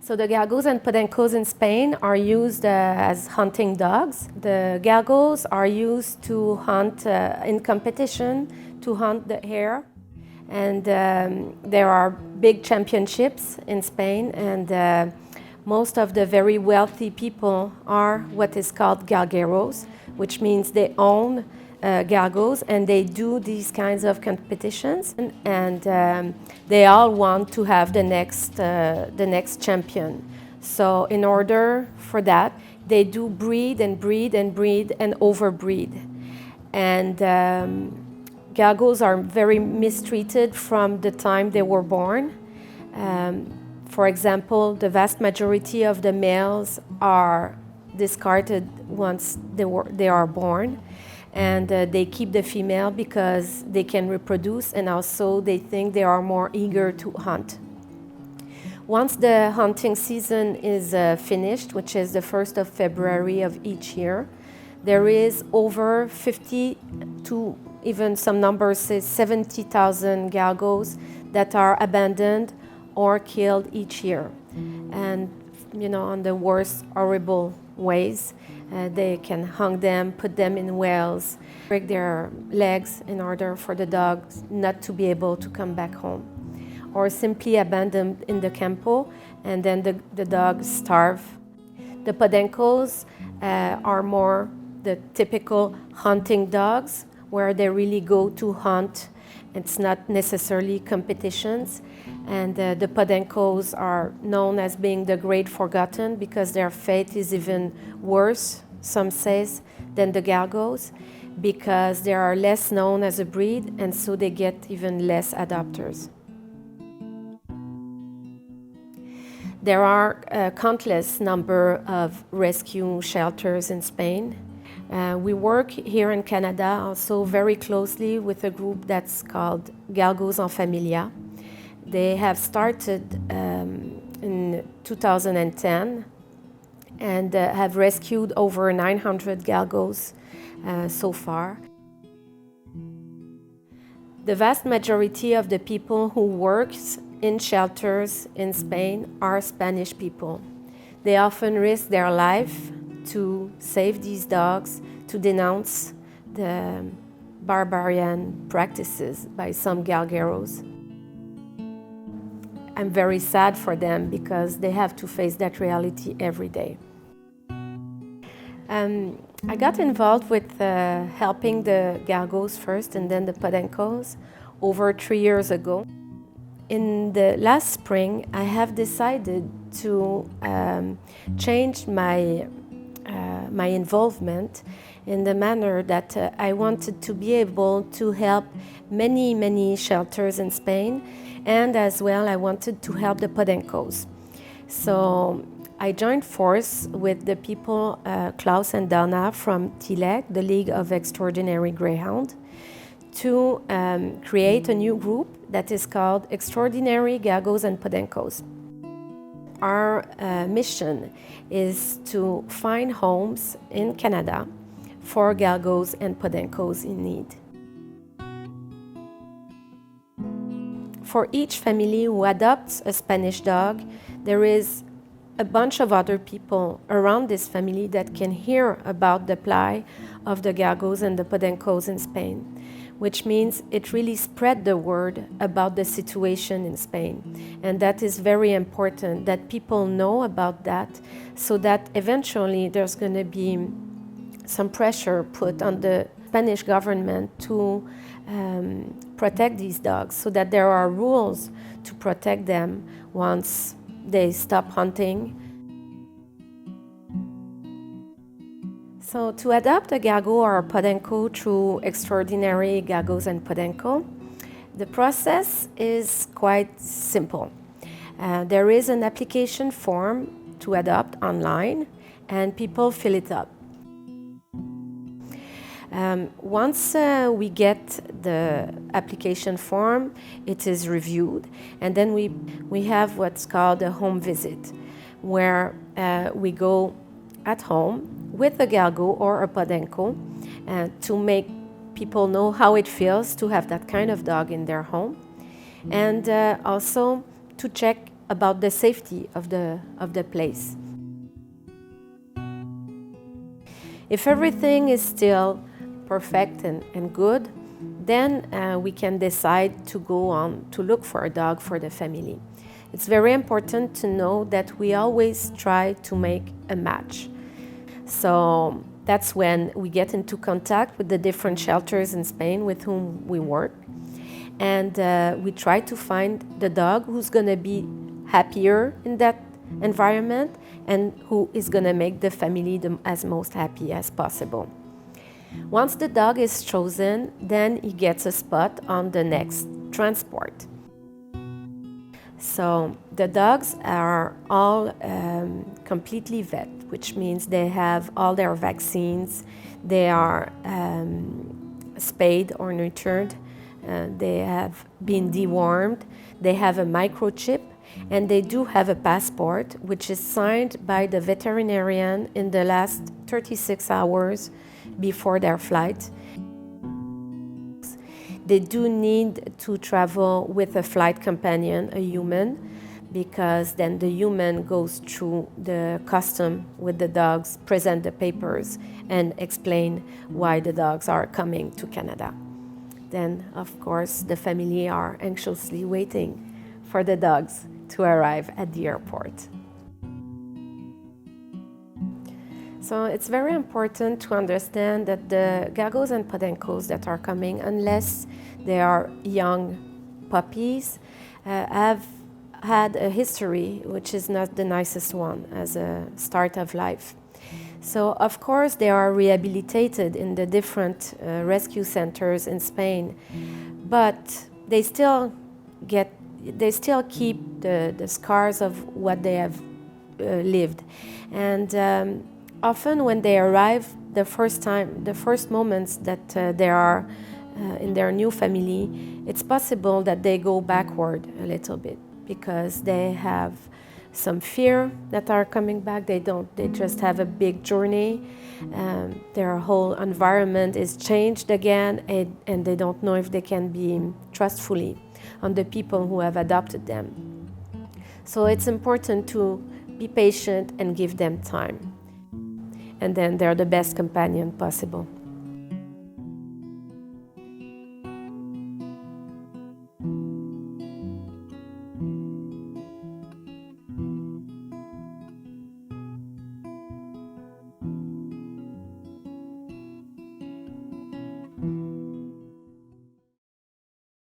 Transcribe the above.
So the Galgos and Podencos in Spain are used as hunting dogs. The Galgos are used to hunt in competition, to hunt the hare. And there are big championships in Spain, and most of the very wealthy people are what is called galgueros, which means they own galgos, and they do these kinds of competitions, and they all want to have the next champion. So in order for that, they do breed and breed and breed and overbreed. And galgos are very mistreated from the time they were born. For example, the vast majority of the males are discarded once they are born. And they keep the female because they can reproduce, and also they think they are more eager to hunt. Once the hunting season is finished, which is the 1st of February of each year, there is over 50 to even some numbers say 70,000 galgos that are abandoned or killed each year. And on the worst horrible ways. They can hang them, put them in wells, break their legs in order for the dogs not to be able to come back home, or simply abandoned in the campo, and then the dogs starve. The Podencos are more the typical hunting dogs, where they really go to hunt. It's not necessarily competitions. And the Podencos are known as being the great forgotten because their fate is even worse, some say, than the Galgos, because they are less known as a breed, and so they get even less adopters. There are a countless number of rescue shelters in Spain. We work here in Canada also very closely with a group that's called Galgos en Familia. They have started in 2010 and have rescued over 900 galgos so far. The vast majority of the people who work in shelters in Spain are Spanish people. They often risk their life to save these dogs, to denounce the barbarian practices by some galgueros. I'm very sad for them because they have to face that reality every day. I got involved with helping the Galgos first and then the Podencos over 3 years ago. In the last spring, I have decided to change my involvement in the manner that I wanted to be able to help many shelters in Spain, and as well I wanted to help the Podencos. So I joined force with the people, Klaus and Dana from TILEG, the League of Extraordinary Greyhound, to create a new group that is called Extraordinary Galgos and Podencos. Our mission is to find homes in Canada for Galgos and Podencos in need. For each family who adopts a Spanish dog, there is a bunch of other people around this family that can hear about the plight of the Galgos and the Podencos in Spain, which means it really spread the word about the situation in Spain. And that is very important, that people know about that, so that eventually there's going to be some pressure put on the Spanish government to protect these dogs, so that there are rules to protect them once they stop hunting. So to adopt a Galgo or a Podenco through Extraordinary Galgos and Podenco, the process is quite simple. There is an application form to adopt online, and people fill it up. Once we get the application form, it is reviewed, and then we have what's called a home visit, where we go at home with a Galgo or a Podenco to make people know how it feels to have that kind of dog in their home, and also to check about the safety of the place. If everything is still perfect and good, then we can decide to go on to look for a dog for the family. It's very important to know that we always try to make a match. So that's when we get into contact with the different shelters in Spain with whom we work. And we try to find the dog who's going to be happier in that environment and who is going to make the family as most happy as possible. Once the dog is chosen, then he gets a spot on the next transport. So the dogs are all completely vet, which means they have all their vaccines, they are spayed or neutered, they have been dewormed, they have a microchip, and they do have a passport which is signed by the veterinarian in the last 36 hours before their flight. They do need to travel with a flight companion, a human, because then the human goes through the custom with the dogs, present the papers, and explain why the dogs are coming to Canada. Then, of course, the family are anxiously waiting for the dogs to arrive at the airport. So it's very important to understand that the Galgos and Podencos that are coming, unless they are young puppies, have had a history which is not the nicest one as a start of life. So of course they are rehabilitated in the different rescue centers in Spain, but they still keep the scars of what they have lived. And often when they arrive the first moments that they are in their new family, it's possible that they go backward a little bit because they have some fear that are coming back. They just have a big journey. Their whole environment is changed again, and they don't know if they can be trustfully on the people who have adopted them. So it's important to be patient and give them time. And then they're the best companion possible.